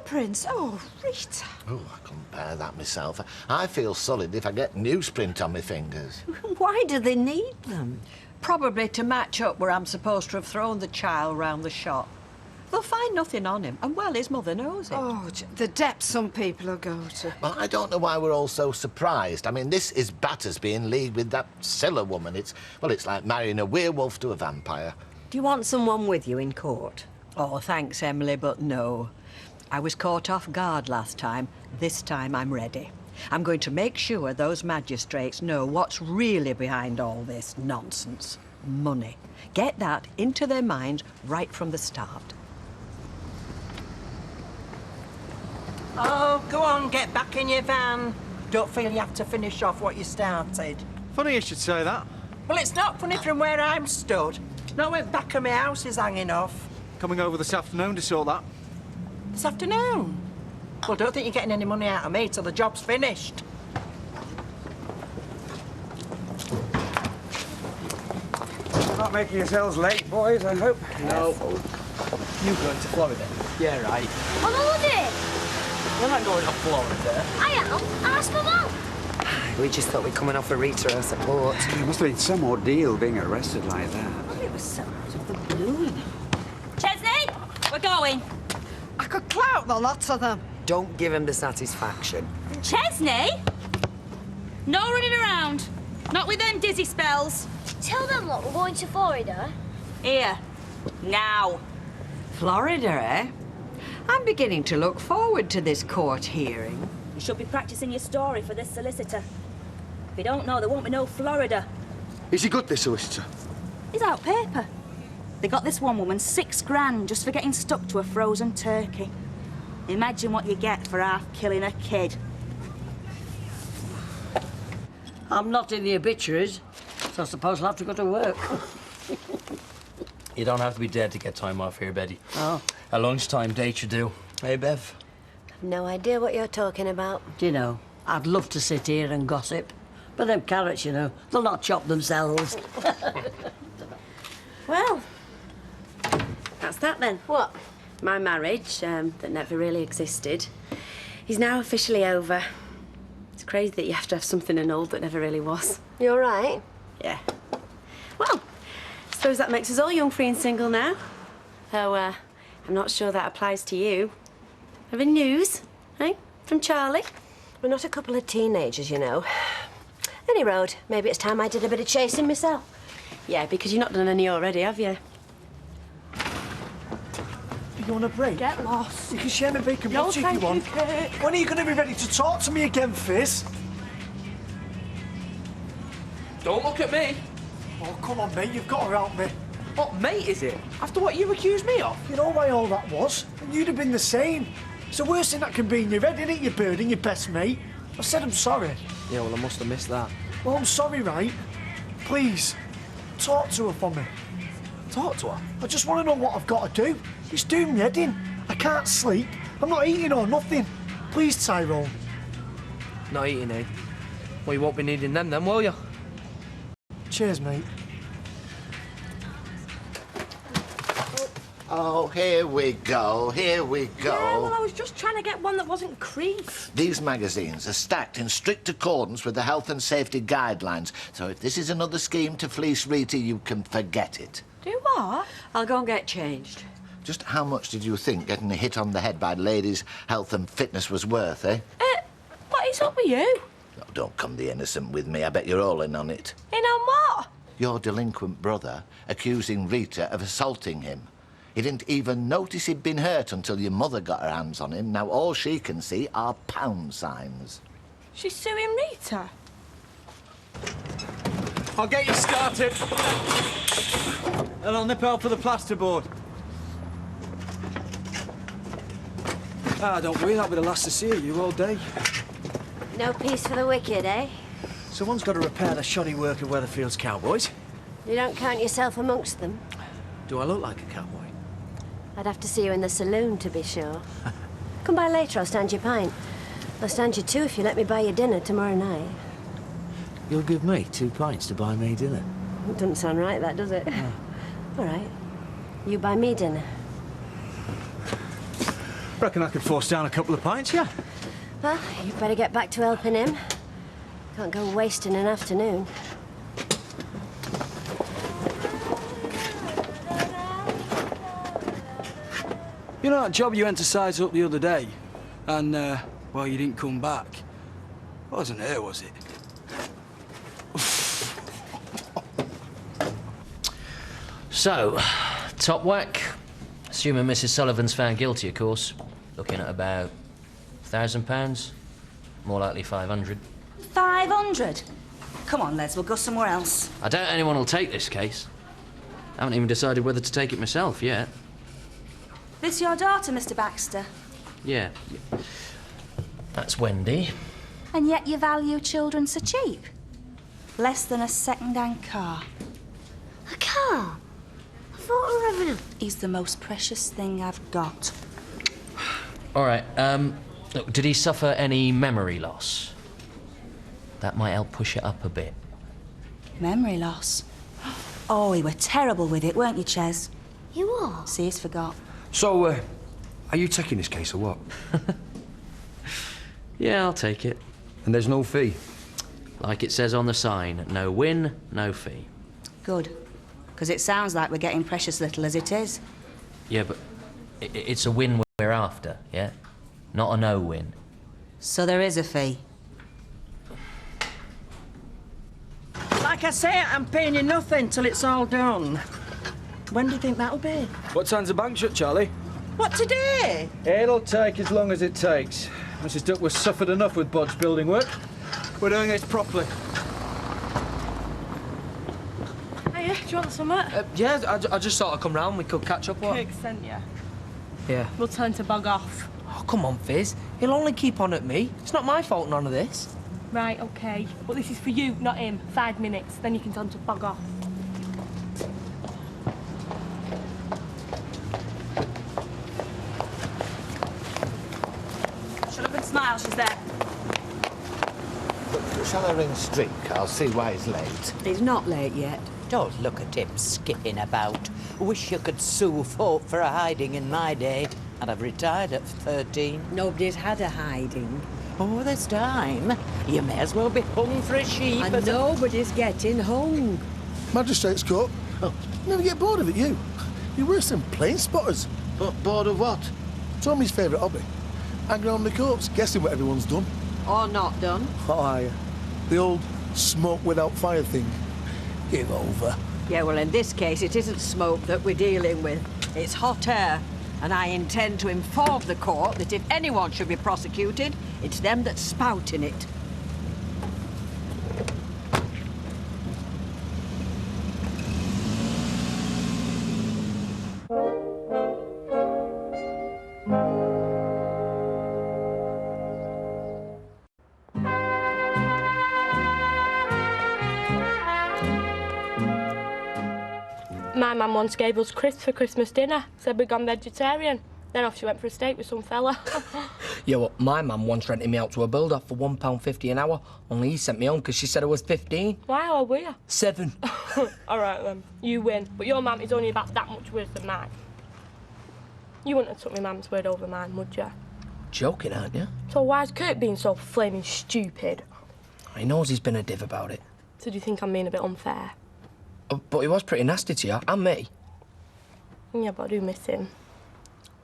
newsprint. Oh, Rita. Oh, I couldn't bear that myself. I feel solid if I get newsprint on my fingers. Why do they need them? Probably to match up where I'm supposed to have thrown the child round the shop. They'll find nothing on him, and well, his mother knows it. Oh, the depths some people will go to. Well, I don't know why we're all so surprised. I mean, this is Battersby in league with that Scylla woman. It's like marrying a werewolf to a vampire. Do you want someone with you in court? Oh, thanks, Emily, but no. I was caught off guard last time. This time I'm ready. I'm going to make sure those magistrates know what's really behind all this nonsense. Money. Get that into their minds right from the start. Oh, go on, get back in your van. Don't feel you have to finish off what you started. Funny you should say that. Well, it's not funny from where I'm stood. Not when back of my house is hanging off. Coming over this afternoon to sort that. This afternoon? Well, don't think you're getting any money out of me till the job's finished. Not making yourselves late, boys, I hope. No. You going to Florida? Yeah, right. On holiday? We're not going to Florida. I am. Ask my mum. We just thought we'd come and offer Rita our support. It must have been some ordeal being arrested like that. Well, it was so out of the blue. Chesney, we're going. I could clout the lot of them. Don't give him the satisfaction. Chesney? No running around. Not with them dizzy spells. Tell them what, we're going to Florida. Here. Now. Florida, eh? I'm beginning to look forward to this court hearing. You should be practicing your story for this solicitor. If you don't know, there won't be no Florida. Is he good, this solicitor? He's out paper. They got this one woman £6 grand just for getting stuck to a frozen turkey. Imagine what you get for half killing a kid. I'm not in the obituaries, so I suppose I'll have to go to work. You don't have to be dead to get time off here, Betty. Oh. A lunchtime date you do. Hey, Bev? I've no idea what you're talking about. Do you know, I'd love to sit here and gossip, but them carrots, you know, they'll not chop themselves. Well, that's that then. What? My marriage, that never really existed, is now officially over. It's crazy that you have to have something annulled that never really was. You're right. Yeah. Well, I suppose that makes us all young, free and single now. Though, I'm not sure that applies to you. Have any news, eh? From Charlie? We're not a couple of teenagers, you know. Any road, maybe it's time I did a bit of chasing myself. Yeah, because you've not done any already, have you? You want a break? Get lost. You can share my bacon No, butty if thank you want. you, Kate. When are you going to be ready to talk to me again, Fizz? Don't look at me. Oh, come on, mate, you've got to help me. What mate is it? After what you accused me of? You know why all that was? And you'd have been the same. It's the worst thing that can be in your head, isn't it, you bird and your best mate? I said I'm sorry. Yeah, well, I must have missed that. Well, I'm sorry, right? Please, talk to her for me. Talk to her? I just want to know what I've got to do. It's doing me head in. I can't sleep. I'm not eating or nothing. Please, Tyrone. Not eating, eh? Well, you won't be needing them then, will you? Cheers, mate. Oh, here we go, here we go. Yeah, well, I was just trying to get one that wasn't creased. These magazines are stacked in strict accordance with the health and safety guidelines, so if this is another scheme to fleece Rita, you can forget it. Do what? I'll go and get changed. Just how much did you think getting a hit on the head by Ladies' Health and Fitness was worth, eh? What is up with you? Oh, don't come the innocent with me, I bet you're all in on it. In on what? Your delinquent brother accusing Rita of assaulting him. He didn't even notice he'd been hurt until your mother got her hands on him. Now all she can see are pound signs. She's suing Rita? I'll get you started. And I'll nip out for the plasterboard. Ah, don't worry, that'll be the last to see of you all day. No peace for the wicked, eh? Someone's got to repair the shoddy work of Weatherfield's cowboys. You don't count yourself amongst them? Do I look like a cowboy? I'd have to see you in the saloon, to be sure. Come by later, I'll stand you a pint. I'll stand you two if you let me buy you dinner tomorrow night. You'll give me 2 pints to buy me dinner? It doesn't sound right, that, does it? All right. You buy me dinner. Reckon I could force down a couple of pints, yeah? Well, you'd better get back to helping him. Can't go wasting an afternoon. You know that job you went to size up the other day? And, well, you didn't come back. Wasn't her, was it? So, top whack. Assuming Mrs. Sullivan's found guilty, of course. Looking at about £1,000. More likely 500. 500? Come on, Les, we'll go somewhere else. I doubt anyone will take this case. I haven't even decided whether to take it myself yet. This your daughter, Mr. Baxter? Yeah. That's Wendy. And yet you value children so cheap? Less than a second-hand car. A car? I thought we were having a... He's the most precious thing I've got. All right, look, did he suffer any memory loss? That might help push it up a bit. Memory loss? Oh, we were terrible with it, weren't you, Ches? You are? See, he's forgot. So, are you taking this case or what? Yeah, I'll take it. And there's no fee? Like it says on the sign, no win, no fee. Good. Because it sounds like we're getting precious little as it is. Yeah, but it's a win we're after, yeah? Not a no-win. So there is a fee? Like I say, I'm paying you nothing till it's all done. When do you think that'll be? What time's the bank shut, Charlie? What, today? It'll take as long as it takes. Mrs. Duckworth suffered enough with bodge building work. We're doing it properly. Hiya, do you want something? Yeah, I just thought I'd come round. We could catch up, what? Kirk sent you. Yeah. We'll tell him to bug off. Oh, come on, Fizz. He'll only keep on at me. It's not my fault, none of this. Right, OK. But this is for you, not him. 5 minutes, then you can tell him to bug off. Shut up and smile, she's there. Shall I ring Streak? I'll see why he's late. He's not late yet. Don't look at him skipping about. Wish you could sue folk for a hiding in my day. And I've retired at 13. Nobody's had a hiding. Oh, there's time. You may as well be hung for a sheep. And nobody's getting hung. Magistrate's court. Oh, never get bored of it, you. You're worse than plane spotters. Bored of what? Tommy's favourite hobby. Hanging on the courts, guessing what everyone's done. Or not done. Oh, yeah. The old smoke without fire thing. Give over. Yeah, well, in this case, it isn't smoke that we're dealing with. It's hot air. And I intend to inform the court that if anyone should be prosecuted, it's them that's spouting it. My mum once gave us crisps for Christmas dinner. Said we'd gone vegetarian. Then off she went for a steak with some fella. Yeah, well, my mum once rented me out to a builder for £1.50 an hour. Only he sent me home because she said I was 15. Why, how old were you? 7. All right, then. You win. But your mum is only about that much worse than mine. You wouldn't have took my mum's word over mine, would you? Joking, aren't you? So why's Kirk being so flaming stupid? He knows he's been a div about it. So do you think I'm being a bit unfair? But he was pretty nasty to you, and me. Yeah, but I do miss him. Do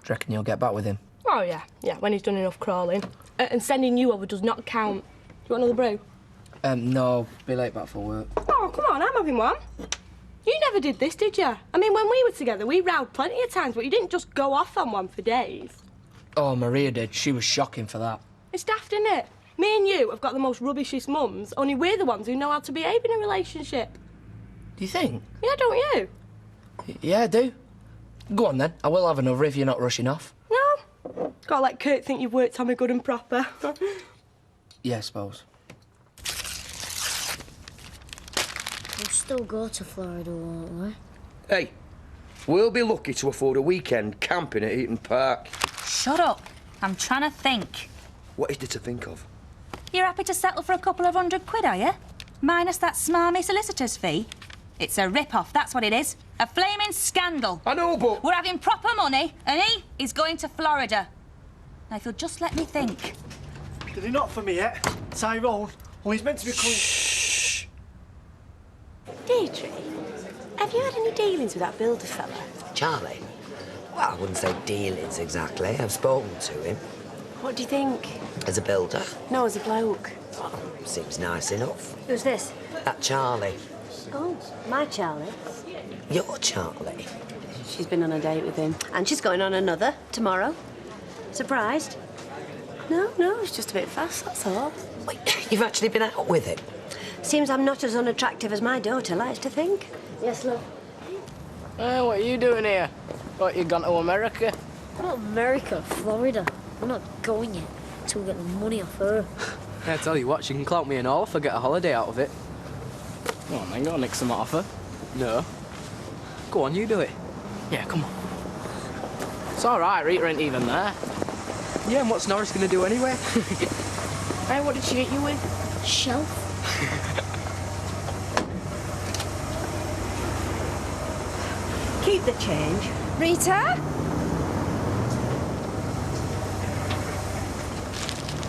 you reckon you'll get back with him? Oh, yeah, when he's done enough crawling. And sending you over does not count. Do you want another brew? No, be late back for work. Oh, come on, I'm having one. You never did this, did you? I mean, when we were together, we rowed plenty of times, but you didn't just go off on one for days. Oh, Maria did. She was shocking for that. It's daft, isn't it? Me and you have got the most rubbishest mums, only we're the ones who know how to behave in a relationship. Do you think? Yeah, don't you? Yeah, I do. Go on, then. I will have another if you're not rushing off. No. Gotta let Kurt think you've worked on me good and proper. Yeah, I suppose. We'll still go to Florida, won't we? Hey, we'll be lucky to afford a weekend camping at Eaton Park. Shut up. I'm trying to think. What is there to think of? You're happy to settle for a couple of £100, are you? Minus that smarmy solicitor's fee? It's a rip-off, that's what it is. A flaming scandal. I know, but... We're having proper money, and he is going to Florida. Now, if you'll just let me think. Did he not for me yet? Tyrone? Oh, he's meant to be coming... Shh! Deirdre, have you had any dealings with that builder fella? Charlie? Well, I wouldn't say dealings exactly. I've spoken to him. What do you think? As a builder? No, as a bloke. Well, seems nice enough. Who's this? That Charlie. Oh, my Charlie. Your Charlie? She's been on a date with him. And she's going on another tomorrow. Surprised? No, it's just a bit fast, that's all. Wait, you've actually been out with him? Seems I'm not as unattractive as my daughter likes to think. Yes, love. What are you doing here? What, you gone to America? Not America, Florida. We're not going yet until we get the money off her. I tell you what, she can clout me and all if I get a holiday out of it. Go on then, go nick some off her. No. Go on, you do it. Yeah, come on. It's all right, Rita ain't even there. Yeah, and what's Norris gonna do anyway? Hey, what did she hit you with? Shelf. Keep the change. Rita?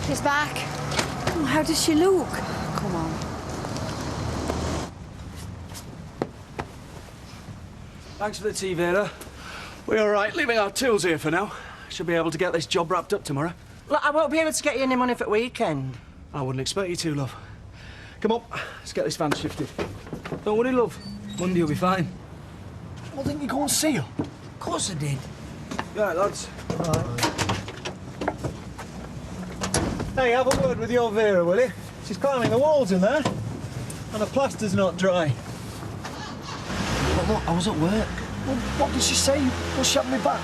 She's back. Oh, how does she look? Come on. Thanks for the tea, Vera. We're all right, leaving our tools here for now. Should be able to get this job wrapped up tomorrow. Look, I won't be able to get you any money for the weekend. I wouldn't expect you to, love. Come on, let's get this van shifted. Don't worry, love. Monday will be fine. Well, didn't you go and see her? Of course I did. Yeah, lads. Hey, have a word with your Vera, will you? She's climbing the walls in there. And the plaster's not dry. But look, I was at work. Well, what did she say? What's she having me back?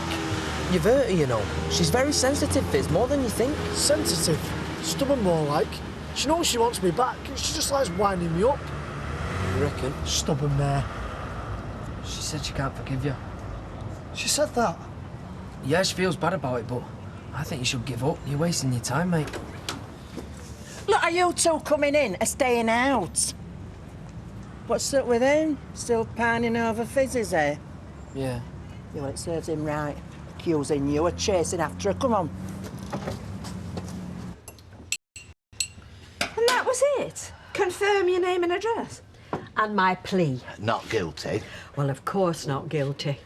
You've hurt her, you know. She's very sensitive, Fizz, more than you think. Sensitive? Stubborn, more like. She knows she wants me back. She just likes winding me up. You reckon? Stubborn mare. She said she can't forgive you. She said that? Yeah, she feels bad about it, but I think you should give up. You're wasting your time, mate. Look, are you two coming in or staying out? What's up with him? Still pining over Fizz's, eh? Yeah. You know, it serves him right. Accusing you of chasing after her. Come on. And that was it? Confirm your name and address? And my plea? Not guilty. Well, of course not guilty.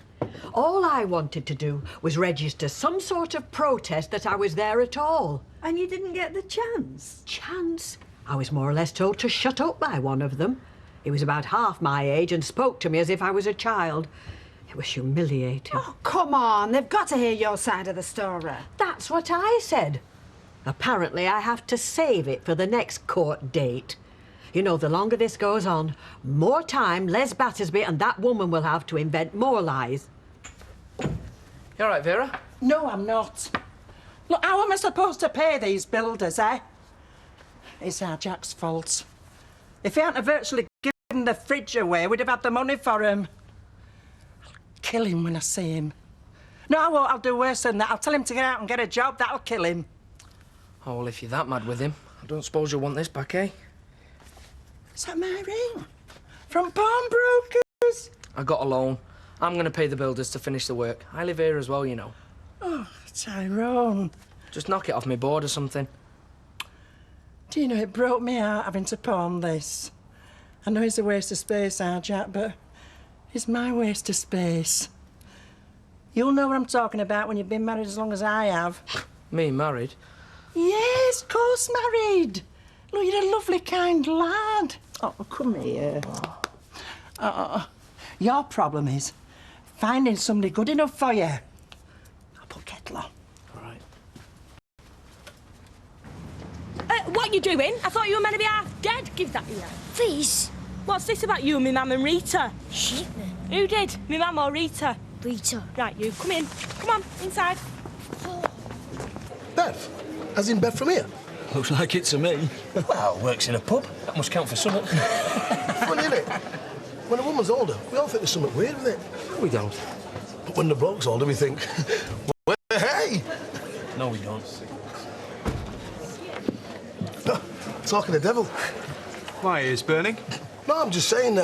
All I wanted to do was register some sort of protest that I was there at all. And you didn't get the chance? Chance? I was more or less told to shut up by one of them. He was about half my age and spoke to me as if I was a child. It was humiliating. Oh, come on. They've got to hear your side of the story. That's what I said. Apparently, I have to save it for the next court date. You know, the longer this goes on, more time Les Battersby and that woman will have to invent more lies. You all right, Vera? No, I'm not. Look, how am I supposed to pay these builders, eh? It's our Jack's fault. If he hadn't have virtually given the fridge away, we'd have had the money for him. I'll kill him when I see him. No, I won't. I'll do worse than that. I'll tell him to get out and get a job. That'll kill him. Oh, well, if you're that mad with him, I don't suppose you'll want this back, eh? Is that my ring? From pawnbrokers? I got a loan. I'm going to pay the builders to finish the work. I live here as well, you know. Oh, Tyrone. Just knock it off my board or something. Do you know, it broke me out having to pawn this. I know it's a waste of space, our Jack, but it's my waste of space. You'll know what I'm talking about when you've been married as long as I have. Me married? Yes, of course married. Look, you're a lovely, kind lad. Oh, come here. Your problem is finding somebody good enough for you. I'll put kettle on. All right. What you doing? I thought you were meant to be half dead. Give that here. Please. What's this about you and me mum and Rita? Shit, man. Who did? Me mum or Rita? Rita. Right, you. Come in. Come on, inside. Bev? As in Bev from here? Looks like it to me. Well, works in a pub. That must count for something. Funny, isn't it? When a woman's older, we all think there's something weird with it. We don't. But when the bloke's older, we think, well, hey! No, we don't. Talking the devil. My ears burning? No, I'm just saying,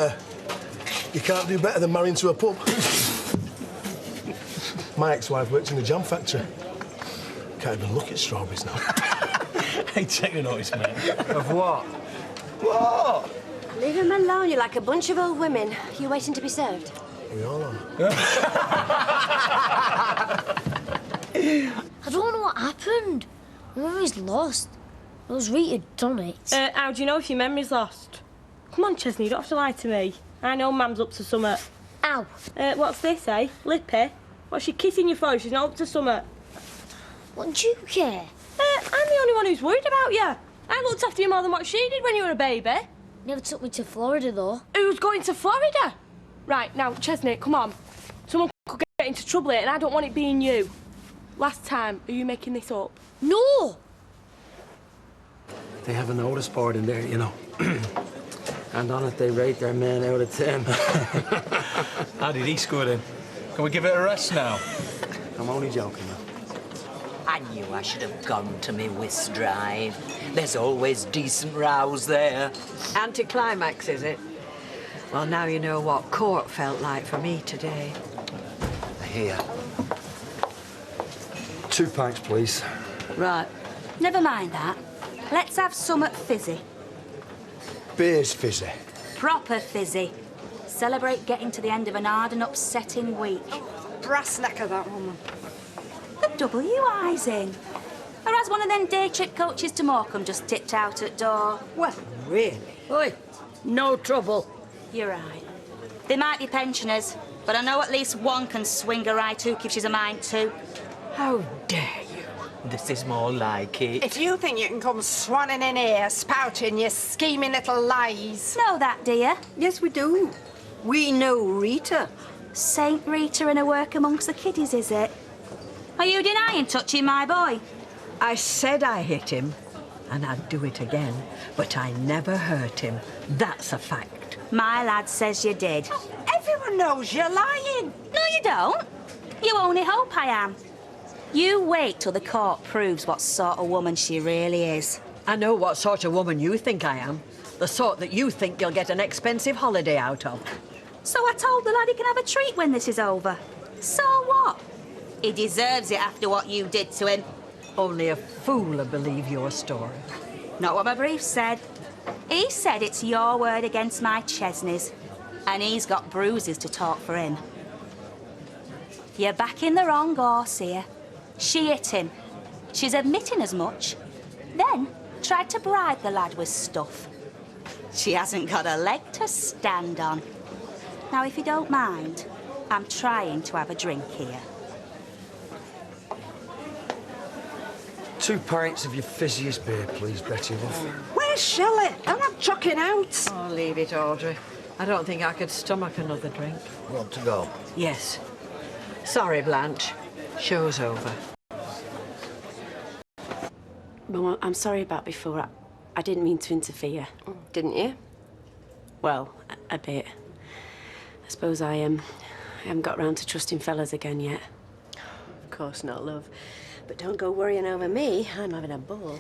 you can't do better than marrying to a pub. My ex-wife works in a jam factory. Can't even look at strawberries now. Hey, take a notice, mate. Of what? What? Leave him alone. You're like a bunch of old women. You're waiting to be served. We all are. I don't know what happened. My memory's lost. It was Rita done it. How do you know if your memory's lost? Come on, Chesney, you don't have to lie to me. I know Mam's up to something. Ow. What's this, eh? Lippy? What's she kissing your throat? She's not up to something. What do you care? I'm the only one who's worried about you. I looked after you more than what she did when you were a baby. Never took me to Florida, though. Who's going to Florida? Right, now, Chesney, come on. Someone could get into trouble here, and I don't want it being you. Last time, are you making this up? No! They have a notice board in there, you know. And on it, they rate their men out of 10. How did he score then? Can we give it a rest now? I'm only joking, though. I knew I should have gone to me whist drive. There's always decent rows there. Anticlimax, is it? Well, now you know what court felt like for me today. Here. 2 pints, please. Right. Never mind that. Let's have summat fizzy. Beer's fizzy. Proper fizzy. Celebrate getting to the end of an hard and upsetting week. Brass neck of that woman. The W eyes in. Or has one of them day trip coaches to Morecambe just tipped out at door? Well, really? Oi, no trouble. You're right. They might be pensioners, but I know at least one can swing a right hook if she's a mind to. How dare you? This is more like it. If you think you can come swanning in here, spouting your scheming little lies. Know that, do you? Yes, we do. We know Rita. Saint Rita and her work amongst the kiddies, is it? Are you denying touching my boy? I said I hit him, and I'd do it again, but I never hurt him. That's a fact. My lad says you did. Everyone knows you're lying. No, you don't. You only hope I am. You wait till the court proves what sort of woman she really is. I know what sort of woman you think I am. The sort that you think you'll get an expensive holiday out of. So I told the lad he can have a treat when this is over. So what? He deserves it after what you did to him. Only a fool would believe your story. Not what my brief said. He said it's your word against my Chesney's. And he's got bruises to talk for him. You're backing the wrong horse here. She hit him. She's admitting as much. Then tried to bribe the lad with stuff. She hasn't got a leg to stand on. Now, if you don't mind, I'm trying to have a drink here. 2 pints of your fizziest beer, please, Betty, love. Where's Shelley? I'm not chucking out. Oh, leave it, Audrey. I don't think I could stomach another drink. Want to go? Yes. Sorry, Blanche. Show's over. Mum, I'm sorry about before. I didn't mean to interfere. Didn't you? Well, a bit. I suppose I haven't got round to trusting fellas again yet. Of course not, love. But don't go worrying over me. I'm having a ball.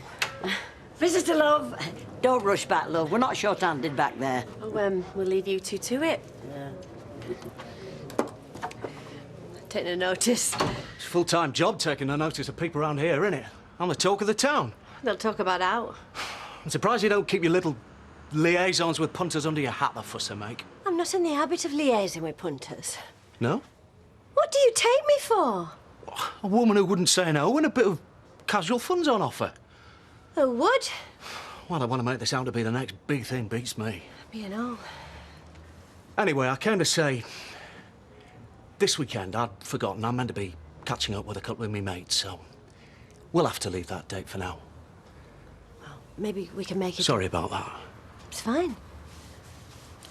Visitor, love. Don't rush back, love. We're not short-handed back there. Oh, we'll leave you two to it. Yeah. Take no notice. It's a full-time job taking no notice of people around here, isn't it? I'm the talk of the town. They'll talk about out. I'm surprised you don't keep your little liaisons with punters under your hat, the fuss they make. I'm not in the habit of liaising with punters. No? What do you take me for? A woman who wouldn't say no and a bit of casual fun's on offer. Who would? Well, I want to make this out to be the next big thing beats me. You know. Anyway, I came to say, this weekend I'd forgotten I meant to be catching up with a couple of me mates, so we'll have to leave that date for now. Well, maybe we can make it... Sorry about that. It's fine.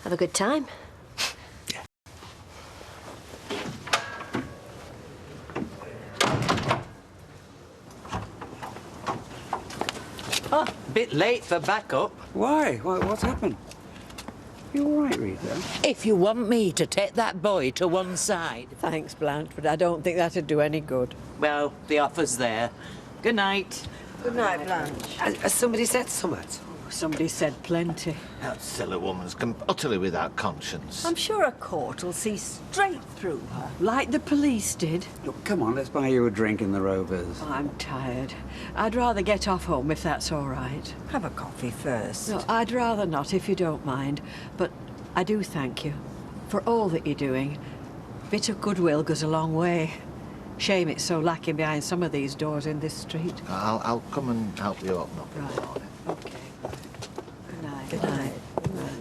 Have a good time. Oh, bit late for backup. Why? What's happened? You all right, Rita? If you want me to take that boy to one side. Thanks, Blanche, but I don't think that'd do any good. Well, the offer's there. Good night. Good night, Blanche. Has somebody said something? somebody said plenty. That silly woman's utterly without conscience. I'm sure a court will see straight through her, like the police did. Look, come on, let's buy you a drink in the Rovers. I'm tired. I'd rather get off home if that's all right. Have a coffee first. No, I'd rather not, if you don't mind. But I do thank you for all that you're doing. A bit of goodwill goes a long way. Shame it's so lacking behind some of these doors in this street. I'll come and help you open up in the morning. Okay. Good night. Good night. Good night.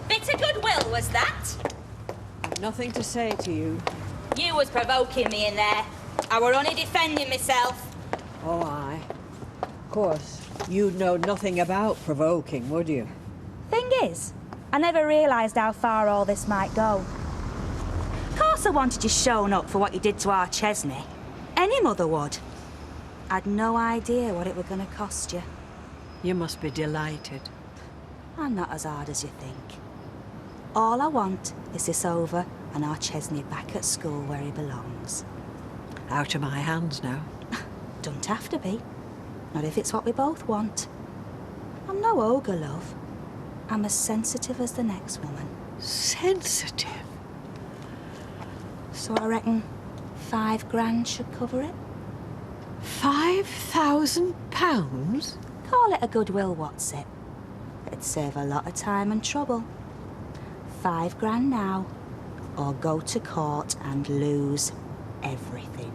Bit of goodwill, was that? I've nothing to say to you. You was provoking me in there. I were only defending myself. Oh, aye. Of course, you'd know nothing about provoking, would you? Thing is, I never realised how far all this might go. Of course I wanted you shown up for what you did to our Chesney. Any mother would. I'd no idea what it were going to cost you. You must be delighted. I'm not as hard as you think. All I want is this over and our Chesney back at school where he belongs. Out of my hands now. Don't have to be. Not if it's what we both want. I'm no ogre, love. I'm as sensitive as the next woman. Sensitive? So I reckon 5 grand should cover it. £5,000? Call it a goodwill, what's it? It'd save a lot of time and trouble. 5 grand now, or go to court and lose everything.